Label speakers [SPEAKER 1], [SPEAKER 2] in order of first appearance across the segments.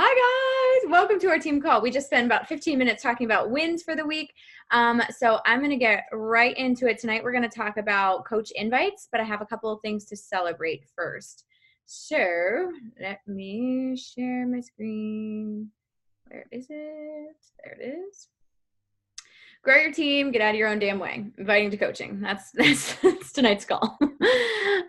[SPEAKER 1] Hi guys, welcome to our team call. We just spent about 15 minutes talking about wins for the week. So I'm going to get right into it tonight. We're going to talk about coach invites, but I have a couple of things to celebrate first. So let me share my screen. Where is it? There it is. Grow your team, get out of your own damn way. Inviting to coaching. That's tonight's call.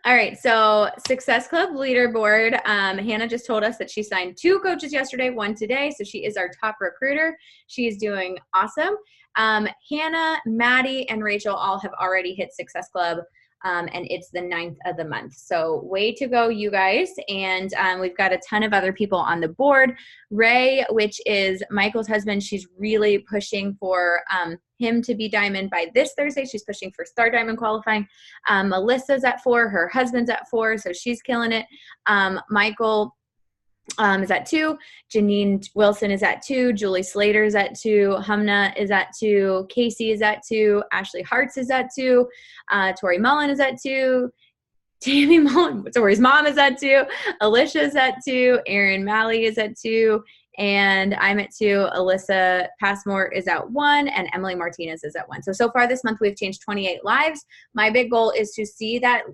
[SPEAKER 1] All right, so Success Club leaderboard. Hannah just told us that she signed 2 coaches yesterday, 1 today, so she is our top recruiter. She is doing awesome. Hannah, Maddie, and Rachel all have already hit Success Club. And it's the 9th of the month. So way to go, you guys. And we've got a ton of other people on the board. Ray, which is Michael's husband, she's really pushing for him to be diamond by this Thursday. She's pushing for Star Diamond qualifying. Melissa's at 4, her husband's at 4, so she's killing it. Michael is at 2. Janine Wilson is at 2. Julie Slater is at 2. Humna is at 2. Casey is at 2. Ashley Hartz is at 2. Tori Mullen is at 2. Tammy Mullen, Tori's mom is at 2. Alicia is at 2. Erin Malley is at 2. And I'm at 2. Alyssa Passmore is at 1. And Emily Martinez is at 1. So far this month, we've changed 28 lives. My big goal is to see that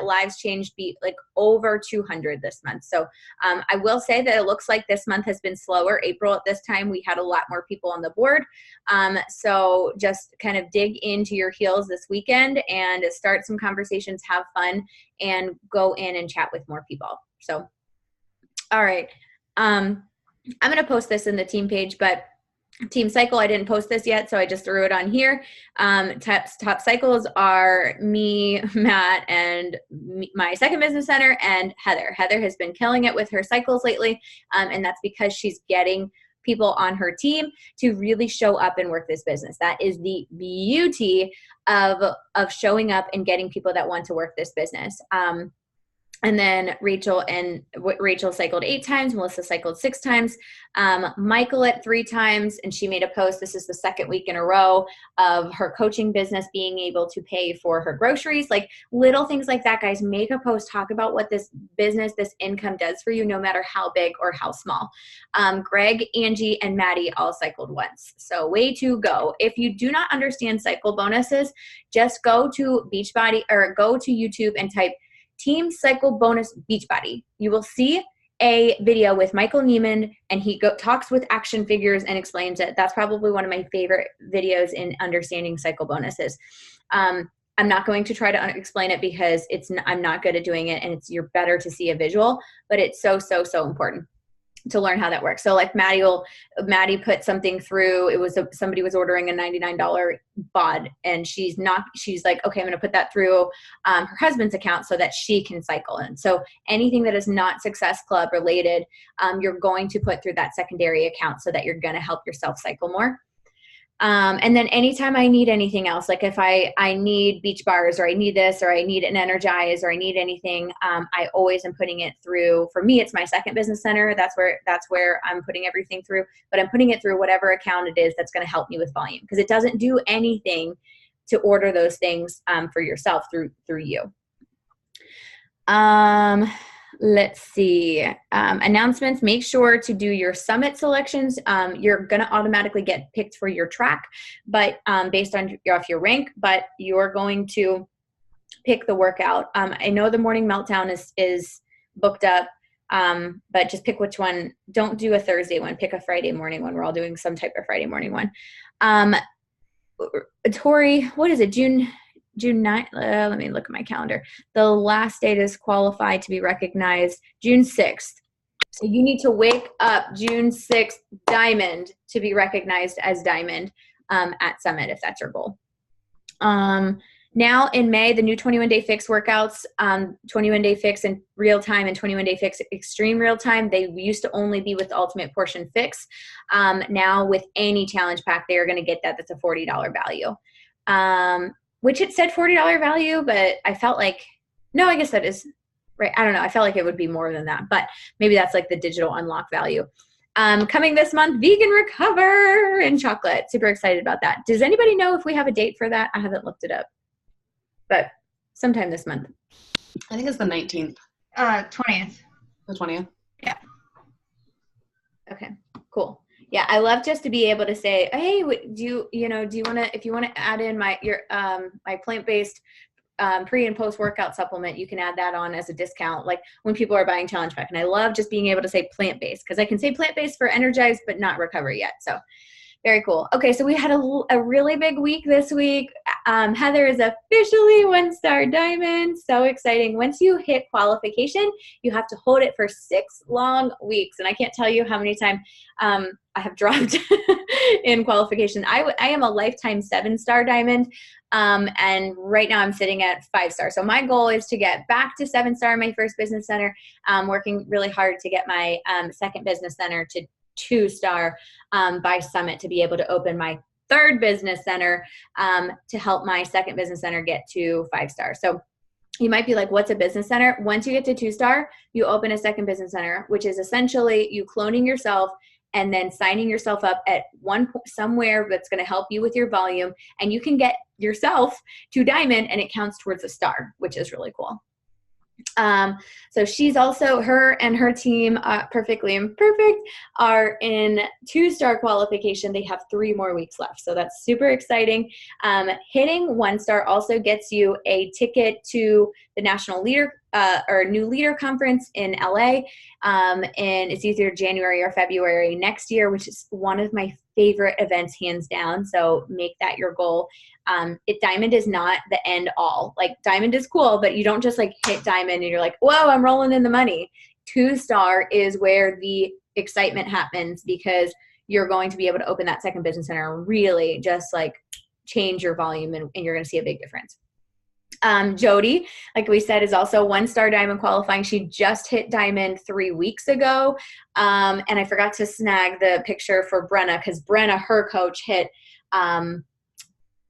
[SPEAKER 1] lives change be like over 200 this month. So I will say that it looks like this month has been slower. April at this time, we had a lot more people on the board. So just kind of dig into your heels this weekend and start some conversations, have fun, and go in and chat with more people. So, all right. I'm going to post this in the team page, but Team Cycle, I didn't post this yet, so I just threw it on here. Top cycles are me, Matt, and my second business center, and Heather. Heather has been killing it with her cycles lately, and that's because she's getting people on her team to really show up and work this business. That is the beauty of showing up and getting people that want to work this business. And then Rachel cycled 8 times. Melissa cycled 6 times. Michael at 3 times. And she made a post. This is the second week in a row of her coaching business being able to pay for her groceries. Like little things like that, guys. Make a post. Talk about what this business, this income does for you, no matter how big or how small. Greg, Angie, and Maddie all cycled once. So way to go. If you do not understand cycle bonuses, just go to Beachbody or go to YouTube and type Team Cycle Bonus Beachbody. You will see a video with Michael Neiman, and he talks with action figures and explains it. That's probably one of my favorite videos in understanding cycle bonuses. I'm not going to try to explain it because I'm not good at doing it, and you're better to see a visual, but it's so important to learn how that works. So like Maddie put something through, somebody was ordering a $99 bod, and she's like, okay, I'm going to put that through her husband's account so that she can cycle. And so anything that is not Success Club related, you're going to put through that secondary account so that you're going to help yourself cycle more. And then anytime I need anything else, like if I need beach bars, or I need this, or I need an Energize, or I need anything, I always am putting it through. For me, it's my second business center. That's where I'm putting everything through, but I'm putting it through whatever account it is that's going to help me with volume, because it doesn't do anything to order those things for yourself through you. Let's see. Announcements. Make sure to do your summit selections. You're going to automatically get picked for your track, but based on your rank, but you're going to pick the workout. I know the morning meltdown is booked up, but just pick which one. Don't do a Thursday one. Pick a Friday morning one. We're all doing some type of Friday morning one. Tori, what is it? June 9th, let me look at my calendar. The last date is qualified to be recognized June 6th. So you need to wake up June 6th diamond to be recognized as diamond at Summit, if that's your goal. Now in May, the new 21-day fix workouts, 21-day fix in real time and 21-day fix extreme real time, they used to only be with Ultimate Portion Fix. Now with any challenge pack, they are going to get that. That's a $40 value. Which it said $40 value, but I felt like, no, I guess that is right. I don't know. I felt like it would be more than that, but maybe that's like the digital unlock value. Coming this month, Vegan Recover and chocolate. Super excited about that. Does anybody know if we have a date for that? I haven't looked it up, but sometime this month.
[SPEAKER 2] I think it's the 19th.
[SPEAKER 3] 20th.
[SPEAKER 2] The 20th?
[SPEAKER 3] Yeah.
[SPEAKER 1] Yeah, I love just to be able to say, hey, do you know, do you want to, if you want to add in my plant-based pre and post workout supplement, you can add that on as a discount, like when people are buying Challenge Pack. And I love just being able to say plant-based, because I can say plant-based for Energize, but not Recovery yet. So very cool. Okay, so we had a really big week this week. Heather is officially 1-star diamond. So exciting. Once you hit qualification, you have to hold it for 6 long weeks. And I can't tell you how many times I have dropped in qualification. I am a lifetime 7-star diamond. And right now I'm sitting at 5-star. So my goal is to get back to 7-star in my first business center. Working really hard to get my second business center to 2-star by Summit, to be able to open my third business center to help my second business center get to 5-star. So you might be like, what's a business center? Once you get to 2-star, you open a second business center, which is essentially you cloning yourself and then signing yourself up at somewhere that's going to help you with your volume, and you can get yourself to diamond and it counts towards a star, which is really cool. So she's also, her and her team, Perfectly Imperfect, are in 2-star qualification. They have 3 more weeks left. So that's super exciting. Hitting 1-star also gets you a ticket to the National Leader or New Leader Conference in LA. And it's either January or February next year, which is one of my favorite events, hands down. So make that your goal. Diamond is not the end all. Like, diamond is cool, but you don't just like hit diamond and you're like, whoa, I'm rolling in the money. 2-star is where the excitement happens, because you're going to be able to open that second business center and really just like change your volume, and you're going to see a big difference. Jody, like we said, is also 1-star diamond qualifying. She just hit diamond 3 weeks ago. And I forgot to snag the picture for Brenna, because Brenna, her coach, hit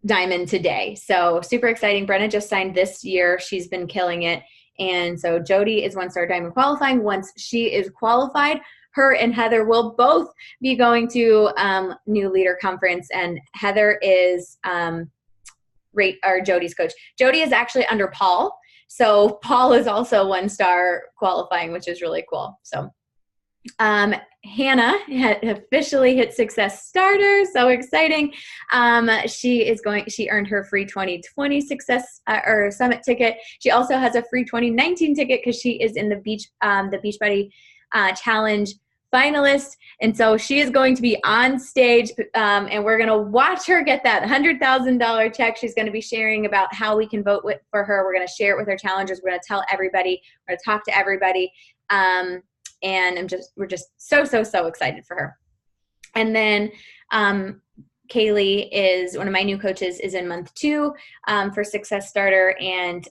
[SPEAKER 1] diamond today. So super exciting. Brenna just signed this year. She's been killing it. And so Jody is 1-star diamond qualifying. Once she is qualified, her and Heather will both be going to New Leader Conference. And Heather is Jody's coach. Jody is actually under Paul. So Paul is also 1-star qualifying, which is really cool. So Hannah had officially hit Success Starter. So exciting. She earned her free 2020 Success or Summit ticket. She also has a free 2019 ticket because she is in the Beachbody Challenge finalist. And so she is going to be on stage and we're going to watch her get that $100,000 check. She's going to be sharing about how we can vote for her. We're going to share it with our challengers. We're going to tell everybody. We're going to talk to everybody. And we're just so excited for her. And then Kaylee is one of my new coaches, is in month 2 for Success Starter, and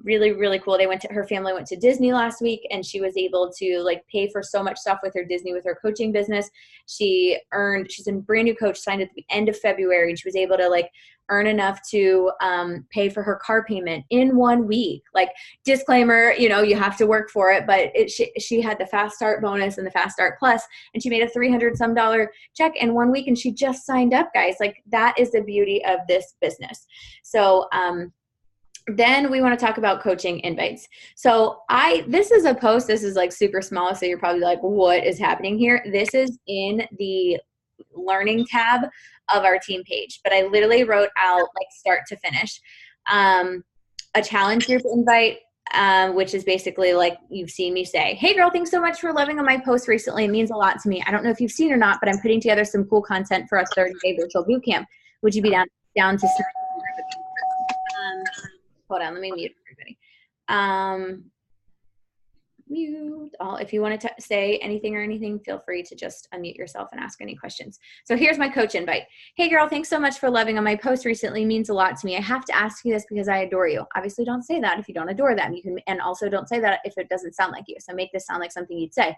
[SPEAKER 1] really, really cool. Her family went to Disney last week, and she was able to like pay for so much stuff with her Disney, with her coaching business. She's a brand new coach, signed at the end of February, and she was able to like earn enough to pay for her car payment in 1 week. Like, disclaimer, you have to work for it, but she had the Fast Start bonus and the Fast Start Plus, and she made a $300-some check in 1 week, and she just signed up, guys. Like, that is the beauty of this business. So then we want to talk about coaching invites. So this is a post, this is like super small, so you're probably like, what is happening here? This is in the learning tab of our team page, but I literally wrote out like start to finish a challenge group invite, which is basically like you've seen me say, hey girl, thanks so much for loving on my post recently. It means a lot to me. I don't know if you've seen or not, but I'm putting together some cool content for a 30-day virtual boot camp. Would you be down to start? Hold on, let me mute everybody. If you want to say anything, feel free to just unmute yourself and ask any questions. So here's my coach invite. Hey girl, thanks so much for loving on my post recently. It means a lot to me. I have to ask you this because I adore you. Obviously don't say that if you don't adore them. And also don't say that if it doesn't sound like you. So make this sound like something you'd say.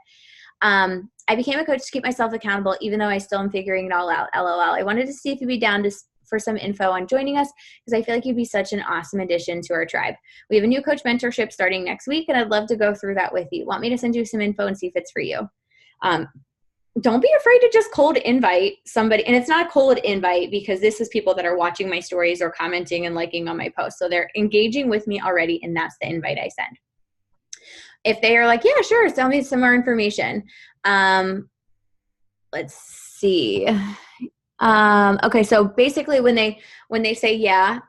[SPEAKER 1] I became a coach to keep myself accountable, even though I still am figuring it all out. LOL. I wanted to see if you'd be down for some info on joining us, because I feel like you'd be such an awesome addition to our tribe. We have a new coach mentorship starting next week, and I'd love to go through that with you. Want me to send you some info and see if it's for you? Don't be afraid to just cold invite somebody. And it's not a cold invite because this is people that are watching my stories or commenting and liking on my posts. So they're engaging with me already, and that's the invite I send. If they are like, yeah, sure, tell me some more information. let's see. Okay, so basically when they say yeah,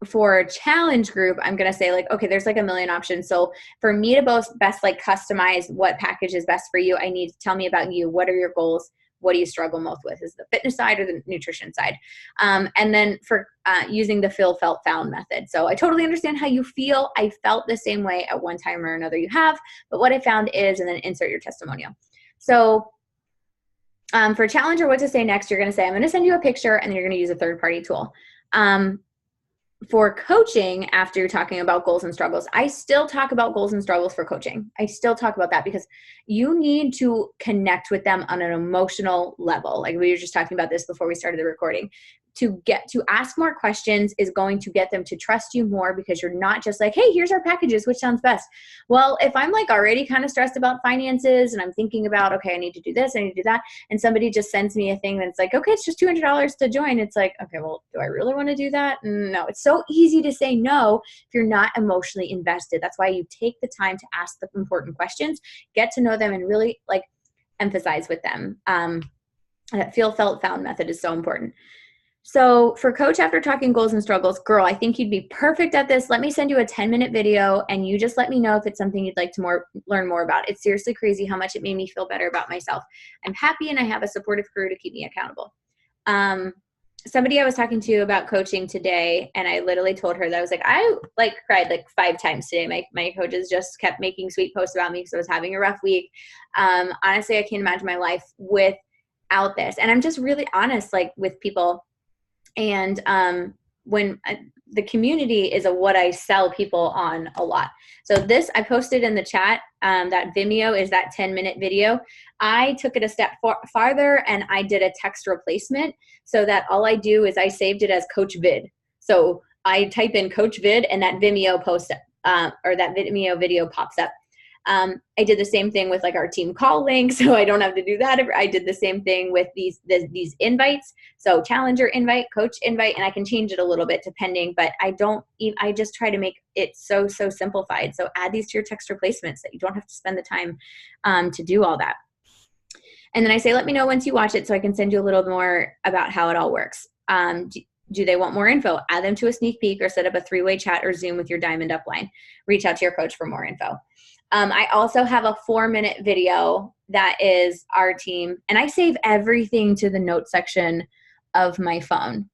[SPEAKER 1] for a challenge group, I'm going to say like, okay, there's like a million options. So for me to best like customize what package is best for you, I need to tell me about you. What are your goals? What do you struggle most with? Is it the fitness side or the nutrition side? And then for using the feel, felt, found method. So I totally understand how you feel. I felt the same way at one time or another you have, but what I found is, and then insert your testimonial. So for Challenger, what to say next, you're going to say, I'm going to send you a picture, and then you're going to use a third-party tool. For coaching, after you're talking about goals and struggles, I still talk about goals and struggles for coaching. I still talk about that because you need to connect with them on an emotional level. Like we were just talking about this before we started the recording. To ask more questions is going to get them to trust you more, because you're not just like, hey, here's our packages, which sounds best. Well, if I'm like already kind of stressed about finances and I'm thinking about, okay, I need to do this, I need to do that, and somebody just sends me a thing that's like, okay, it's just $200 to join. It's like, okay, well, do I really want to do that? No, it's so easy to say no if you're not emotionally invested. That's why you take the time to ask the important questions, get to know them, and really like emphasize with them. That feel, felt, found method is so important. So for coach, after talking goals and struggles, girl, I think you'd be perfect at this. Let me send you a 10-minute video, and you just let me know if it's something you'd like to learn more about. It's seriously crazy how much it made me feel better about myself. I'm happy, and I have a supportive crew to keep me accountable. Somebody I was talking to about coaching today, and I literally told her that I was like, I cried like 5 times today. My coaches just kept making sweet posts about me because I was having a rough week. Honestly, I can't imagine my life without this. And I'm just really honest, like with people. And when the community is what I sell people on a lot. So this, I posted in the chat, that Vimeo is that 10-minute video. I took it a step farther, and I did a text replacement so that all I do is I saved it as Coach Vid. So I type in Coach Vid, and that Vimeo post or that Vimeo video pops up. I did the same thing with like our team call link, so I don't have to do that. I did the same thing with these invites. So Challenger invite, coach invite, and I can change it a little bit depending, but I just try to make it so simplified. So add these to your text replacements that you don't have to spend the time to do all that. And then I say, let me know once you watch it so I can send you a little more about how it all works. Do they want more info? Add them to a sneak peek, or set up a 3-way chat or Zoom with your Diamond upline. Reach out to your coach for more info. I also have a 4-minute video that is our team, and I save everything to the notes section of my phone.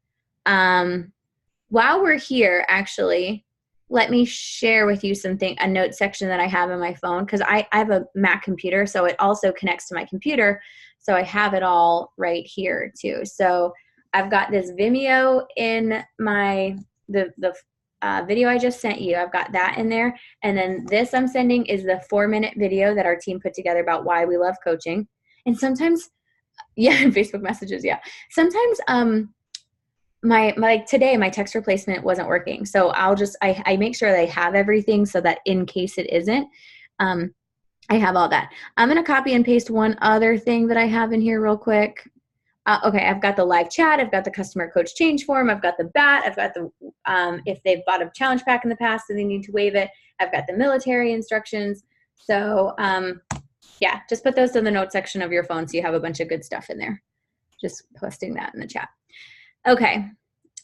[SPEAKER 1] While we're here, actually, let me share with you a note section that I have in my phone, because I have a Mac computer, so it also connects to my computer. So I have it all right here too. So I've got this Vimeo in the video I just sent you. I've got that in there. And then this I'm sending is the 4-minute video that our team put together about why we love coaching. And sometimes, yeah, Facebook messages, yeah. Sometimes today my text replacement wasn't working. So I make sure they have everything so that in case it isn't, I have all that. I'm going to copy and paste one other thing that I have in here real quick. Okay, I've got the live chat. I've got the customer coach change form. I've got the BAT. I've got the, if they've bought a challenge pack in the past and they need to waive it, I've got the military instructions. So yeah, just put those in the notes section of your phone so you have a bunch of good stuff in there. Just posting that in the chat. Okay.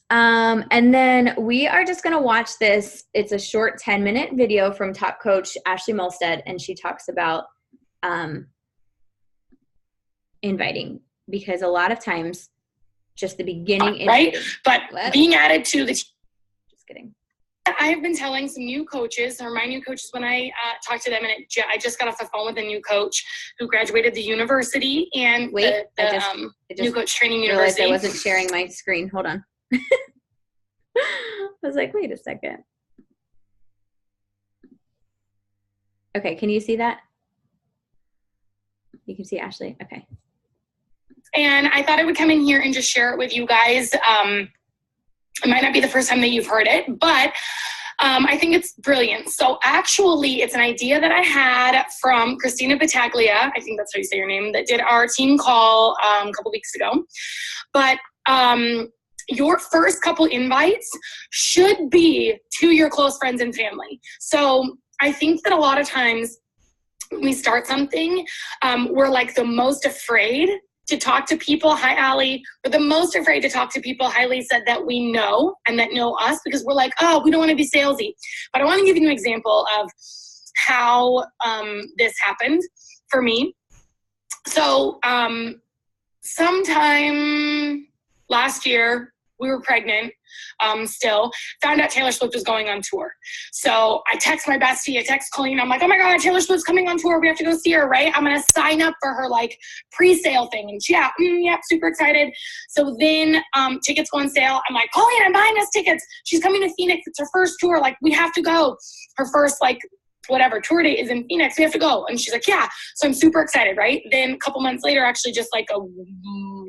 [SPEAKER 1] And then we are just going to watch this. It's a short 10-minute video from top coach Ashley Molstead, and she talks about inviting. Because a lot of times, just the beginning is
[SPEAKER 2] right. But being added to the
[SPEAKER 1] just kidding.
[SPEAKER 2] I have been telling some new coaches, or my new coaches, when I talk to them, and I just got off the phone with a new coach who graduated the university and
[SPEAKER 1] the
[SPEAKER 2] new coach training university.
[SPEAKER 1] I wasn't sharing my screen. Hold on. I was like, wait a second. Okay, can you see that? You can see Ashley. Okay.
[SPEAKER 2] And I thought I would come in here and just share it with you guys. It might not be the first time that you've heard it, but I think it's brilliant. So actually, it's an idea that I had from Christina Battaglia, I think that's how you say your name, that did our team call a couple weeks ago. But your first couple invites should be to your close friends and family. So I think that a lot of times when we start something, we're like the most afraid to talk to people. Hi, Allie. We're the most afraid to talk to people, hi, Lisa, that we know and that know us, because we're like, oh, we don't want to be salesy. But I want to give you an example of how this happened for me. So sometime last year, we were pregnant still, found out Taylor Swift was going on tour. So I text my bestie, I text Colleen, I'm like, oh my God, Taylor Swift's coming on tour. We have to go see her, right? I'm going to sign up for her like pre-sale thing. And yeah, super excited. So then tickets go on sale. I'm like, Colleen, I'm buying us tickets. She's coming to Phoenix. It's her first tour. Like, we have to go. Her first like whatever tour date is in Phoenix. We have to go. And she's like, yeah. So I'm super excited, right? Then a couple months later, actually just like a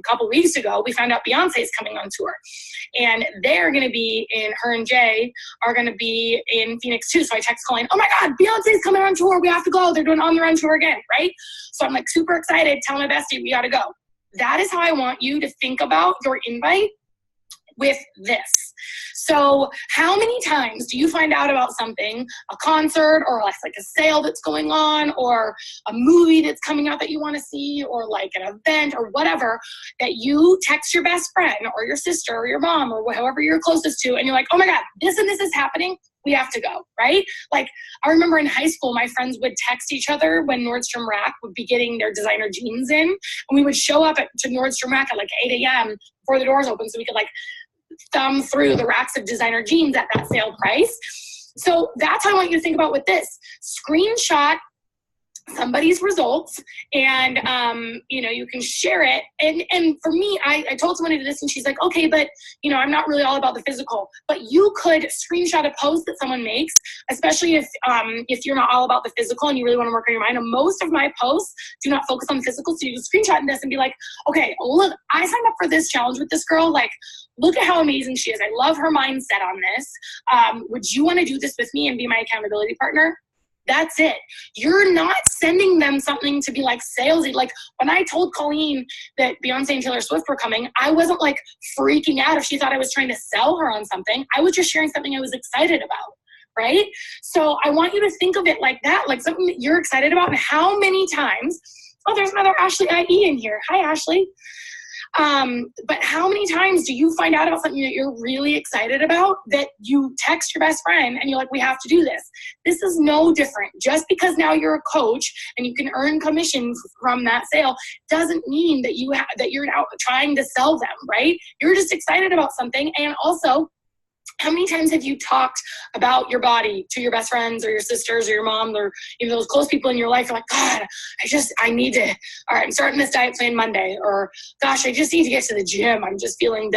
[SPEAKER 2] couple weeks ago, we found out Beyonce's coming on tour. And they're going to be her and Jay are going to be in Phoenix too. So I text Colleen, oh my God, Beyonce's coming on tour. We have to go. They're doing On the Run tour again, right? So I'm like super excited. Tell my bestie, we got to go. That is how I want you to think about your invite with this. So how many times do you find out about something, a concert or like a sale that's going on or a movie that's coming out that you want to see or like an event or whatever, that you text your best friend or your sister or your mom or whoever you're closest to and you're like, oh my God, this and this is happening. We have to go, right? Like I remember in high school, my friends would text each other when Nordstrom Rack would be getting their designer jeans in. And we would show up to Nordstrom Rack at like 8 a.m. before the doors open so we could like thumb through the racks of designer jeans at that sale price. So that's how I want you to think about with this. Screenshot somebody's results and you can share it. And for me, I told someone to do this and she's like, okay, but I'm not really all about the physical. But you could screenshot a post that someone makes, especially if you're not all about the physical and you really want to work on your mind. And most of my posts do not focus on the physical. So you can screenshot this and be like, okay, look, I signed up for this challenge with this girl. Like, look at how amazing she is. I love her mindset on this. Would you want to do this with me and be my accountability partner? That's it. You're not sending them something to be like salesy. Like when I told Colleen that Beyonce and Taylor Swift were coming, I wasn't like freaking out if she thought I was trying to sell her on something. I was just sharing something I was excited about, right? So I want you to think of it like that, like something that you're excited about. And how many times, oh, there's another Ashley IE in here. Hi, Ashley. But how many times do you find out about something that you're really excited about that you text your best friend and you're like, we have to do this. This is no different. Just because now you're a coach and you can earn commissions from that sale doesn't mean that you're out trying to sell them, right? You're just excited about something. And also, how many times have you talked about your body to your best friends or your sisters or your mom or even those close people in your life? You're like, God, I need to, all right, I'm starting this diet plan Monday, or gosh, I just need to get to the gym. I'm just feeling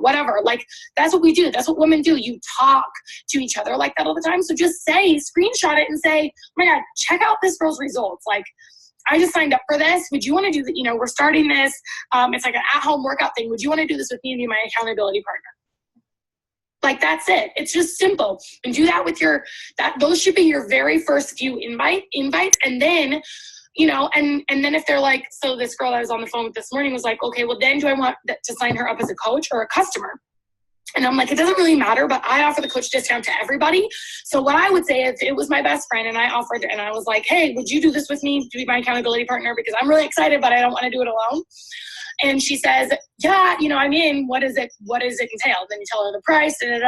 [SPEAKER 2] whatever. Like that's what we do. That's what women do. You talk to each other like that all the time. So just screenshot it and say, oh my God, check out this girl's results. Like, I just signed up for this. Would you want to do that? We're starting this. It's like an at-home workout thing. Would you want to do this with me and be my accountability partner? Like, that's it. It's just simple. And do that with those should be your very first few invites. And then, and then if they're like, so this girl I was on the phone with this morning was like, okay, well then do I want to sign her up as a coach or a customer? And I'm like, it doesn't really matter, but I offer the coach discount to everybody. So what I would say, if it was my best friend and I offered and I was like, hey, would you do this with me to be my accountability partner? Because I'm really excited, but I don't want to do it alone. And she says, yeah, I'm in. What does it entail? Then you tell her the price, and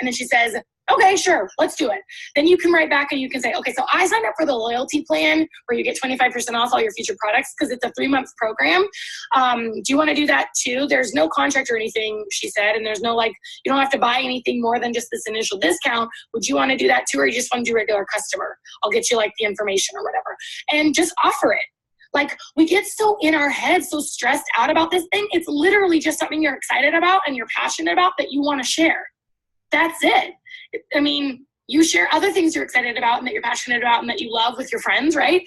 [SPEAKER 2] then she says, okay, sure, let's do it. Then you can write back and you can say, okay, so I signed up for the loyalty plan where you get 25% off all your future products because it's a 3-month program. Do you want to do that too? There's no contract or anything, she said, and there's no you don't have to buy anything more than just this initial discount. Would you want to do that too, or you just want to do regular customer? I'll get you the information or whatever. And just offer it. Like, we get so in our heads, so stressed out about this thing. It's literally just something you're excited about and you're passionate about that you want to share. That's it. I mean, you share other things you're excited about and that you're passionate about and that you love with your friends, right?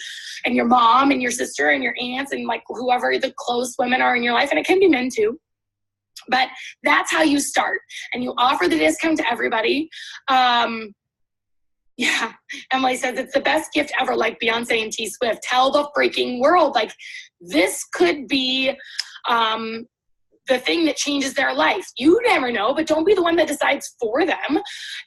[SPEAKER 2] And your mom and your sister and your aunts and whoever the close women are in your life. And it can be men too. But that's how you start. And you offer the discount to everybody. Yeah, Emily says it's the best gift ever, like Beyonce and T Swift. Tell the freaking world. This could be the the thing that changes their life. You never know, but don't be the one that decides for them.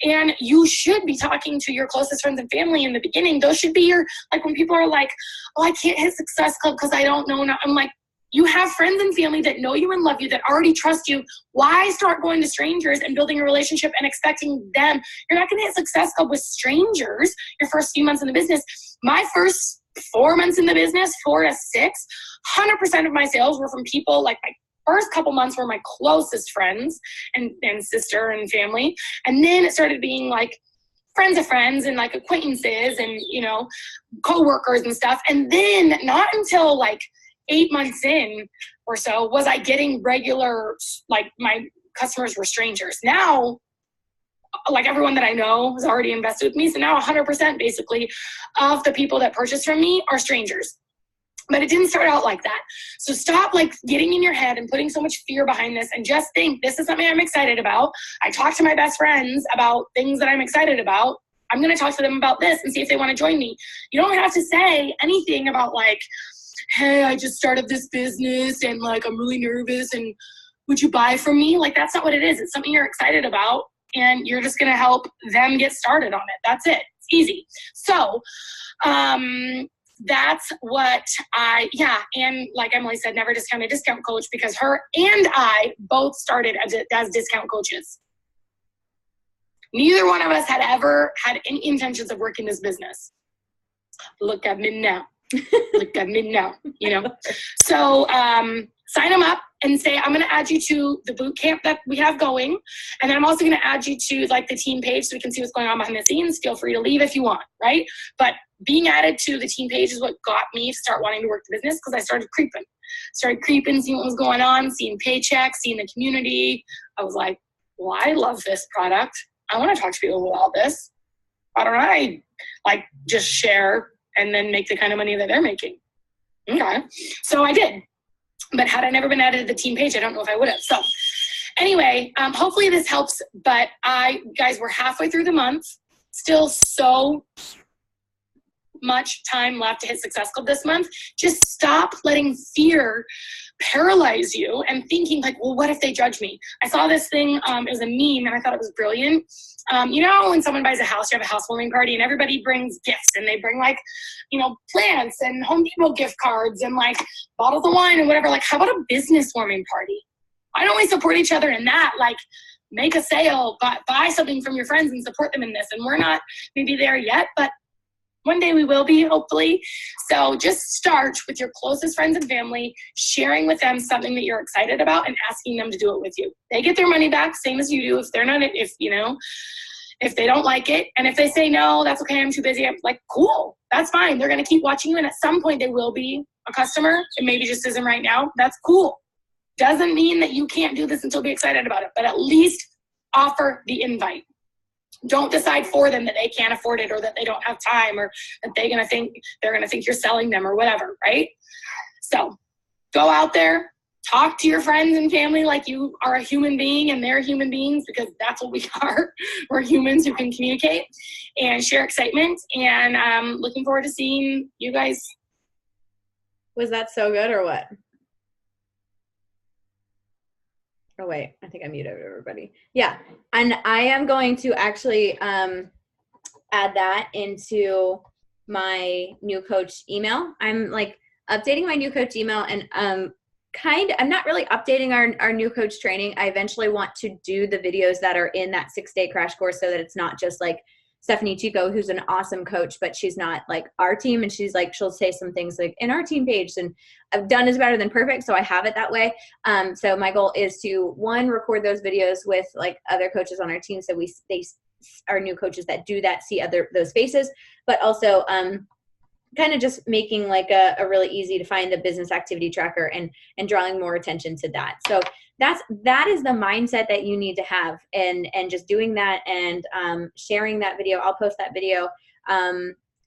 [SPEAKER 2] And you should be talking to your closest friends and family in the beginning. Those should be your, like when people are like, oh, I can't hit Success Club because I don't know. I'm like, you have friends and family that know you and love you, that already trust you. Why start going to strangers and building a relationship and expecting them? You're not going to hit Success Club with strangers your first few months in the business. My first 4 months in the business, 4 to 6, 100% of my sales were from people, like my first couple months were my closest friends and sister and family. And then it started being like friends of friends and like acquaintances and, you know, coworkers and stuff. And then not until like 8 months in or so was I getting regular, like my customers were strangers. Now, like everyone that I know has already invested with me. So now 100% basically of the people that purchase from me are strangers. But it didn't start out like that. So stop like getting in your head and putting so much fear behind this and just think this is something I'm excited about. I talk to my best friends about things that I'm excited about. I'm going to talk to them about this and see if they want to join me. You don't have to say anything about like, hey, I just started this business and like I'm really nervous and would you buy from me? Like that's not what it is. It's something you're excited about and you're just going to help them get started on it. That's it. It's easy. So that's what and like Emily said, never discount a discount coach, because her and I both started as discount coaches. Neither one of us had ever had any intentions of working this business. Look at me now. Look at me now, you know. So sign them up and say, I'm going to add you to the boot camp that we have going. And then I'm also going to add you to like the team page so we can see what's going on behind the scenes. Feel free to leave if you want, right? But being added to the team page is what got me to start wanting to work the business, because I started creeping, seeing what was going on, seeing paychecks, seeing the community. I was like, well, I love this product. I want to talk to people about this. Why don't I like just share and then make the kind of money that they're making? Okay. So I did. But had I never been added to the team page, I don't know if I would have. So anyway, hopefully this helps. But guys, we're halfway through the month. Still so much time left to hit Success Club this month. Just stop letting fear paralyze you and thinking like, well, what if they judge me? I saw this thing, it was a meme and I thought it was brilliant. You know, when someone buys a house, you have a housewarming party and everybody brings gifts and they bring like, you know, plants and Home Depot gift cards and like bottles of wine and whatever. Like, how about a business warming party? Why don't we support each other in that? Like, make a sale, buy something from your friends and support them in this. And we're not maybe there yet, but one day we will be, hopefully. So just start with your closest friends and family, sharing with them something that you're excited about and asking them to do it with you. They get their money back, same as you do. If they're not, if they don't like it, and if they say, no, that's okay, I'm too busy, I'm like, cool, that's fine. They're going to keep watching you. And at some point they will be a customer. It maybe just isn't right now. That's cool. Doesn't mean that you can't do this and still be excited about it, but at least offer the invite. Don't decide for them that they can't afford it or that they don't have time or that they're going to think you're selling them or whatever, right? So go out there, talk to your friends and family like you are a human being and they're human beings, because that's what we are. We're humans who can communicate and share excitement. And I'm looking forward to seeing you guys.
[SPEAKER 1] Was that so good or what? Oh, wait, I think I muted everybody. Yeah, and I am going to actually add that into my new coach email. I'm like updating my new coach email and I'm not really updating our new coach training. I eventually want to do the videos that are in that 6-day crash course so that it's not just like Stephanie Chico, who's an awesome coach, but she's not like our team. And she's like, she'll say some things like in our team page, and done is better than perfect. So I have it that way. So my goal is to record those videos with like other coaches on our team. So they are new coaches that do that, see those faces, but also, kind of just making like a really easy to find the business activity tracker and drawing more attention to that. So that is the mindset that you need to have, and just doing that and sharing that video. I'll post that video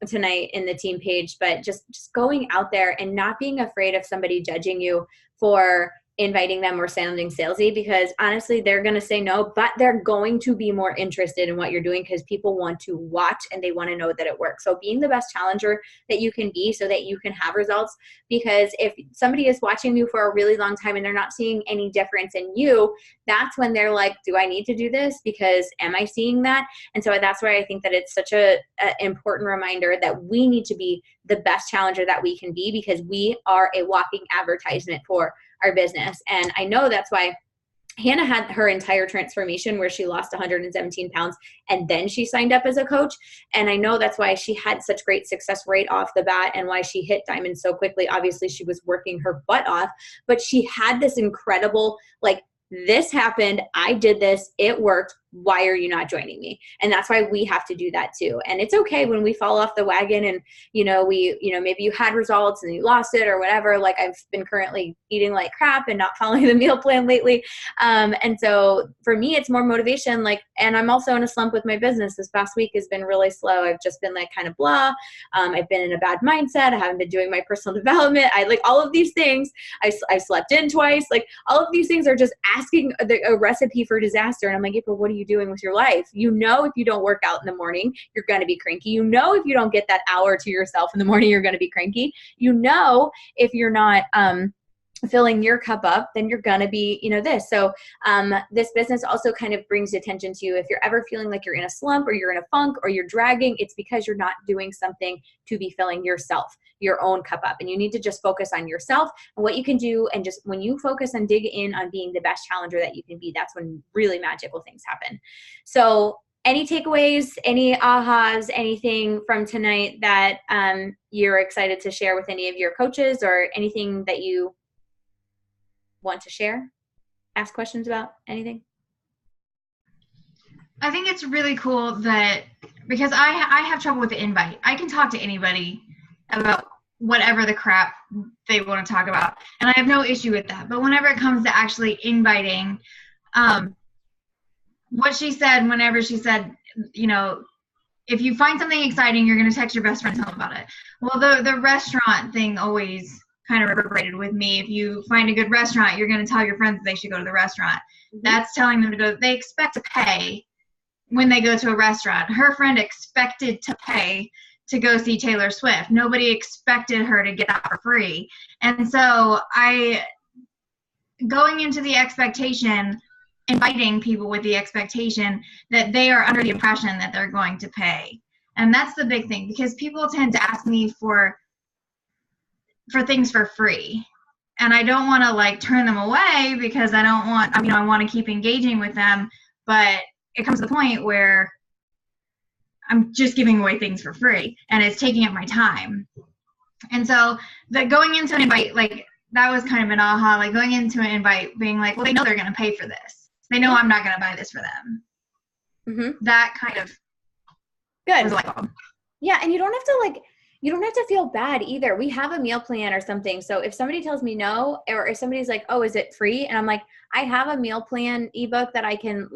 [SPEAKER 1] tonight in the team page, but just going out there and not being afraid of somebody judging you for inviting them or sounding salesy, because honestly, they're going to say no, but they're going to be more interested in what you're doing because people want to watch and they want to know that it works. So being the best challenger that you can be so that you can have results, because if somebody is watching you for a really long time and they're not seeing any difference in you, that's when they're like, do I need to do this? Because am I seeing that? And so that's why I think that it's such a important reminder that we need to be the best challenger that we can be, because we are a walking advertisement for our business. And I know that's why Hannah had her entire transformation where she lost 117 pounds and then she signed up as a coach. And I know that's why she had such great success right off the bat and why she hit diamonds so quickly. Obviously, she was working her butt off, but she had this incredible, like, this happened, I did this, it worked, why are you not joining me? And that's why we have to do that too. And it's okay when we fall off the wagon and, maybe you had results and you lost it or whatever. Like, I've been currently eating like crap and not following the meal plan lately. And so for me, it's more motivation. And I'm also in a slump with my business. This past week has been really slow. I've just been like kind of blah. I've been in a bad mindset. I haven't been doing my personal development. I like all of these things. I slept in twice. Like, all of these things are just asking a recipe for disaster. And I'm like, April, what are you doing with your life? If you don't work out in the morning, you're going to be cranky. If you don't get that hour to yourself in the morning, you're going to be cranky. If you're not filling your cup up, then you're going to be, this. So this business also kind of brings attention to you. If you're ever feeling like you're in a slump or you're in a funk or you're dragging, it's because you're not doing something to be filling yourself, your own cup up. And you need to just focus on yourself and what you can do. And just when you focus and dig in on being the best challenger that you can be, that's when really magical things happen. So any takeaways, any ahas, anything from tonight that you're excited to share with any of your coaches, or anything that you want to share, ask questions about, anything?
[SPEAKER 3] I think it's really cool that, because I have trouble with the invite. I can talk to anybody about whatever the crap they want to talk about, and I have no issue with that. But whenever it comes to actually inviting, what she said, whenever she said, if you find something exciting, you're going to text your best friend and tell them about it. Well, the restaurant thing always kind of reverberated with me. If you find a good restaurant, you're going to tell your friends that they should go to the restaurant. Mm-hmm. That's telling them to go. They expect to pay when they go to a restaurant. Her friend expected to pay to go see Taylor Swift. Nobody expected her to get that for free. And so going into the expectation, inviting people with the expectation that they are under the impression that they're going to pay. And that's the big thing, because people tend to ask me for things for free. And I don't want to turn them away, because I want to keep engaging with them. But it comes to the point where I'm just giving away things for free and it's taking up my time. And so going into an invite, that was kind of an aha, going into an invite being like, well, they know they're going to pay for this. They know I'm not going to buy this for them. Mm-hmm. That kind of
[SPEAKER 1] good. Was yeah. And you don't have to feel bad either. We have a meal plan or something. So if somebody tells me no, or if somebody's like, oh, is it free? And I'm like, I have a meal plan ebook that I can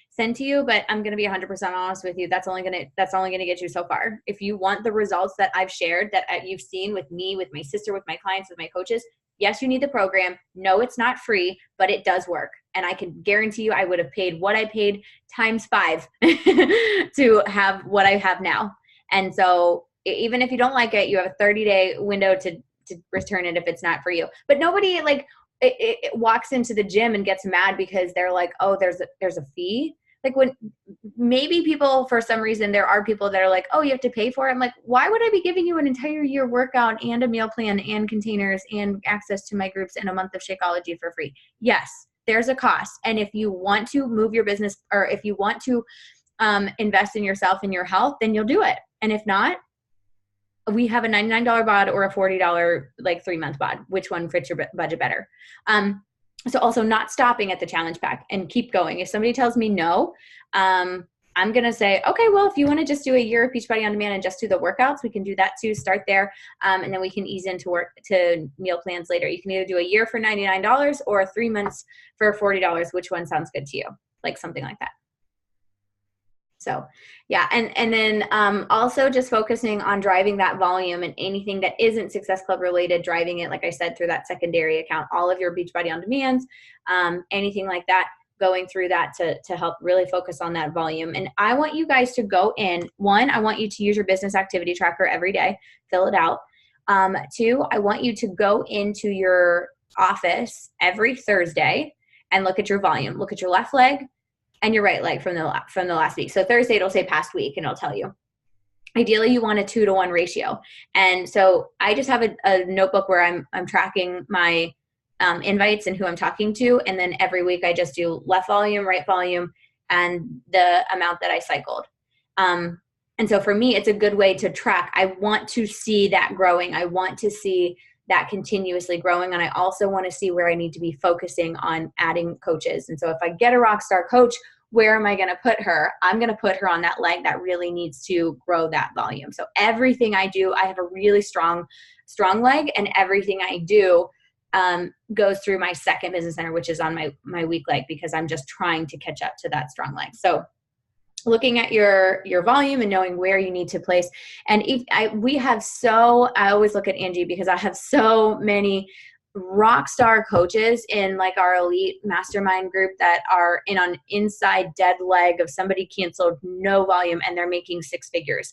[SPEAKER 1] send to you, but I'm going to be 100% honest with you. That's only going to get you so far. If you want the results that I've shared, that you've seen with me, with my sister, with my clients, with my coaches, yes, you need the program. No, it's not free, but it does work. And I can guarantee you I would have paid what I paid times 5 to have what I have now. And so even if you don't like it, you have a 30-day window to return it if it's not for you. But nobody it walks into the gym and gets mad because they're like, oh, there's a fee. When maybe people, for some reason, there are people that are like, oh, you have to pay for it. I'm like, why would I be giving you an entire year workout and a meal plan and containers and access to my groups and a month of Shakeology for free? Yes, there's a cost. And if you want to move your business, or if you want to invest in yourself and your health, then you'll do it. And if not, we have a $99 bod or a $40 3-month bod. Which one fits your budget better? So also not stopping at the challenge pack and keep going. If somebody tells me no, I'm going to say, okay, well, if you want to just do a year of Beachbody On Demand and just do the workouts, we can do that too. Start there. And then we can ease into meal plans later. You can either do a year for $99 or 3 months for $40. Which one sounds good to you? Something like that. So yeah. And then also just focusing on driving that volume and anything that isn't Success Club related, driving it, like I said, through that secondary account, all of your Beachbody on demands, anything like that, going through that to help really focus on that volume. And I want you guys to go in. One, I want you to use your business activity tracker every day, fill it out. Two, I want you to go into your office every Thursday and look at your volume. Look at your left leg and your right leg from the last week. So Thursday, it'll say past week, and it'll tell you. Ideally, you want a 2-to-1 ratio. And so I just have a notebook where I'm tracking my invites and who I'm talking to. And then every week I just do left volume, right volume, and the amount that I cycled. And so for me, it's a good way to track. I want to see that growing. I want to see that continuously growing. And I also want to see where I need to be focusing on adding coaches. And so if I get a rock star coach, where am I going to put her? I'm going to put her on that leg that really needs to grow that volume. So everything I do, I have a really strong leg, and everything I do goes through my second business center, which is on my weak leg, because I'm just trying to catch up to that strong leg. So looking at your volume and knowing where you need to place. And I always look at Angie, because I have so many rock star coaches in like our elite mastermind group that are in on inside dead leg of somebody canceled, no volume, and they're making 6 figures.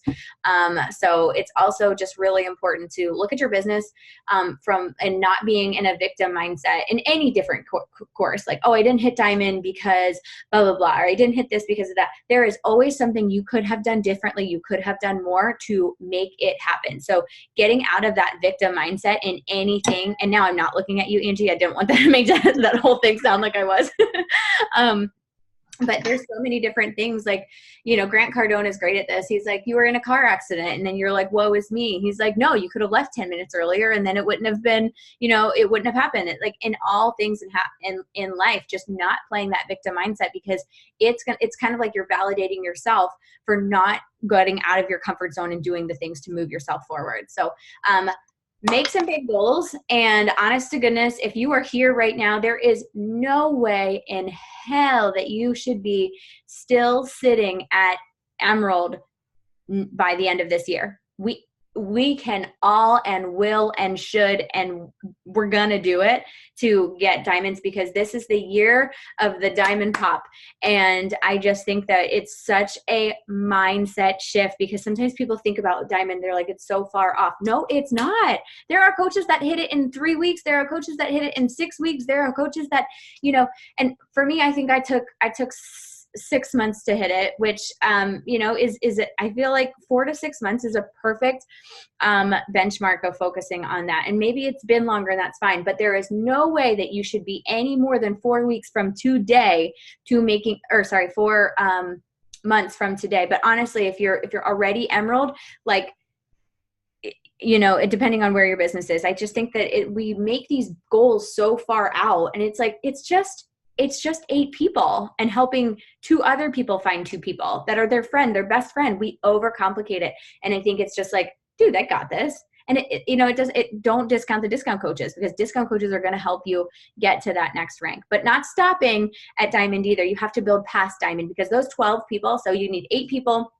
[SPEAKER 1] So it's also just really important to look at your business and not being in a victim mindset in any different course. Like, oh, I didn't hit diamond because blah, blah, blah, or I didn't hit this because of that. There is always something you could have done differently. You could have done more to make it happen. So getting out of that victim mindset in anything, and now I'm not looking at you, Angie. I didn't want that to make that whole thing sound like I was. But there's so many different things. Like, Grant Cardone is great at this. He's like, you were in a car accident and then you're like, woe is me. He's like, no, you could have left 10 minutes earlier and then it wouldn't have been, it wouldn't have happened. Like in all things in life, just not playing that victim mindset, because it's kind of like you're validating yourself for not getting out of your comfort zone and doing the things to move yourself forward. So, make some big goals. And honest to goodness, if you are here right now, there is no way in hell that you should be still sitting at Emerald by the end of this year. We can all and will and should, and we're going to do it to get diamonds, because this is the year of the diamond pop. And I just think that it's such a mindset shift, because sometimes people think about diamond, they're like, it's so far off. No, it's not. There are coaches that hit it in 3 weeks. There are coaches that hit it in 6 weeks. There are coaches that, and for me, I think I took 6 months to hit it, which, is I feel like 4 to 6 months is a perfect benchmark of focusing on that. And maybe it's been longer, and that's fine, but there is no way that you should be any more than 4 weeks from today to 4 months from today. But honestly, if you're already Emerald, like, depending on where your business is, I just think that we make these goals so far out, and it's like, it's just 8 people and helping 2 other people find 2 people that are their best friend. We overcomplicate it. And I think it's just like, dude, I got this. And don't discount the discount coaches, because discount coaches are going to help you get to that next rank, but not stopping at diamond either. You have to build past diamond, because those 12 people, so you need 8 people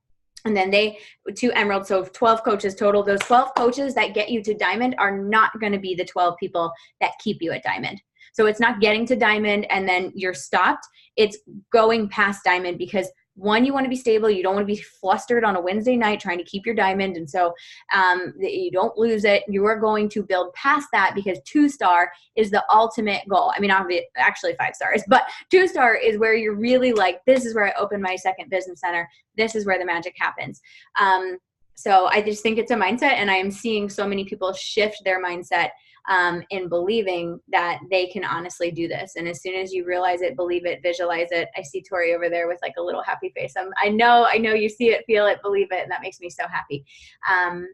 [SPEAKER 1] and then to Emerald. So 12 coaches total. Those 12 coaches that get you to diamond are not going to be the 12 people that keep you at diamond. So it's not getting to diamond and then you're stopped. It's going past diamond, because one, you want to be stable. You don't want to be flustered on a Wednesday night trying to keep your diamond. And so you don't lose it. You are going to build past that, because 2-star is the ultimate goal. I mean, actually 5 stars, but 2-star is where you're really like, this is where I open my second business center. This is where the magic happens. So I just think it's a mindset, and I am seeing so many people shift their mindset in believing that they can honestly do this. And as soon as you realize it, believe it, visualize it. I see Tori over there with like a little happy face. I know you see it, feel it, believe it. And that makes me so happy.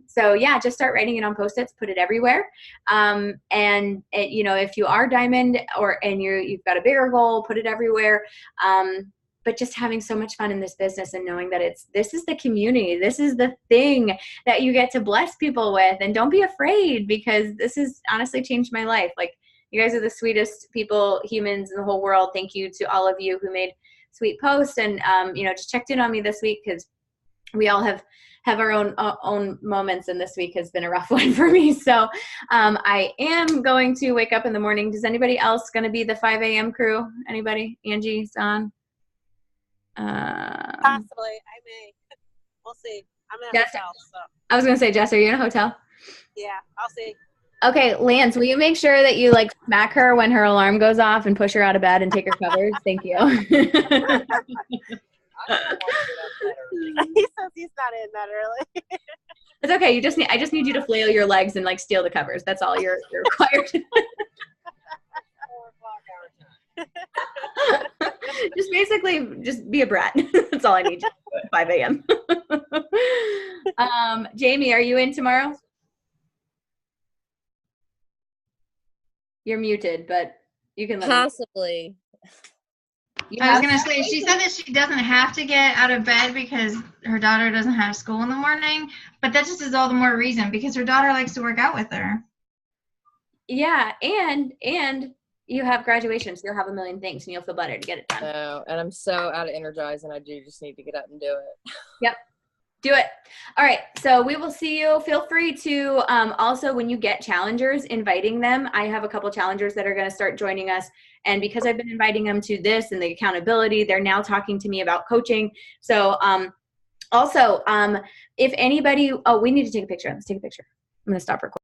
[SPEAKER 1] So yeah, just start writing it on Post-its, put it everywhere. If you are diamond and you've got a bigger goal, put it everywhere. But just having so much fun in this business and knowing that this is the community. This is the thing that you get to bless people with. And don't be afraid, because this has honestly changed my life. Like, you guys are the sweetest humans in the whole world. Thank you to all of you who made sweet post and, just checked in on me this week because we all have our own moments, and this week has been a rough one for me. So I am going to wake up in the morning. Does anybody else going to be the 5 a.m. crew? Anybody? Angie, Son?
[SPEAKER 4] Possibly. I may. We'll see. I'm in a
[SPEAKER 1] Jess,
[SPEAKER 4] hotel, so
[SPEAKER 1] I was going to say, Jess, are you in a hotel?
[SPEAKER 4] yeah, I'll see.
[SPEAKER 1] Okay, Lance, will you make sure that you like smack her when her alarm goes off and push her out of bed and take her covers? Thank you.
[SPEAKER 4] He says he's not in that early.
[SPEAKER 1] It's okay. I just need you to flail your legs and like steal the covers. That's all you're required to do. Just basically just be a brat. That's all I need you to do at 5 a.m. Jamie, are you in tomorrow? You're muted, but you can let
[SPEAKER 5] possibly.
[SPEAKER 3] I was going to say, she said that she doesn't have to get out of bed because her daughter doesn't have school in the morning, but that just is all the more reason because her daughter likes to work out with her.
[SPEAKER 1] Yeah, and you have graduation, so you'll have a million things, and you'll feel better to get it done.
[SPEAKER 5] No, and I'm so out of energized, and I do just need to get up and do it.
[SPEAKER 1] Yep. Do it. All right. So we will see you. Feel free to also, when you get challengers, inviting them. I have a couple challengers that are going to start joining us. And because I've been inviting them to this and the accountability, they're now talking to me about coaching. So also, if anybody, we need to take a picture. Let's take a picture. I'm going to stop recording.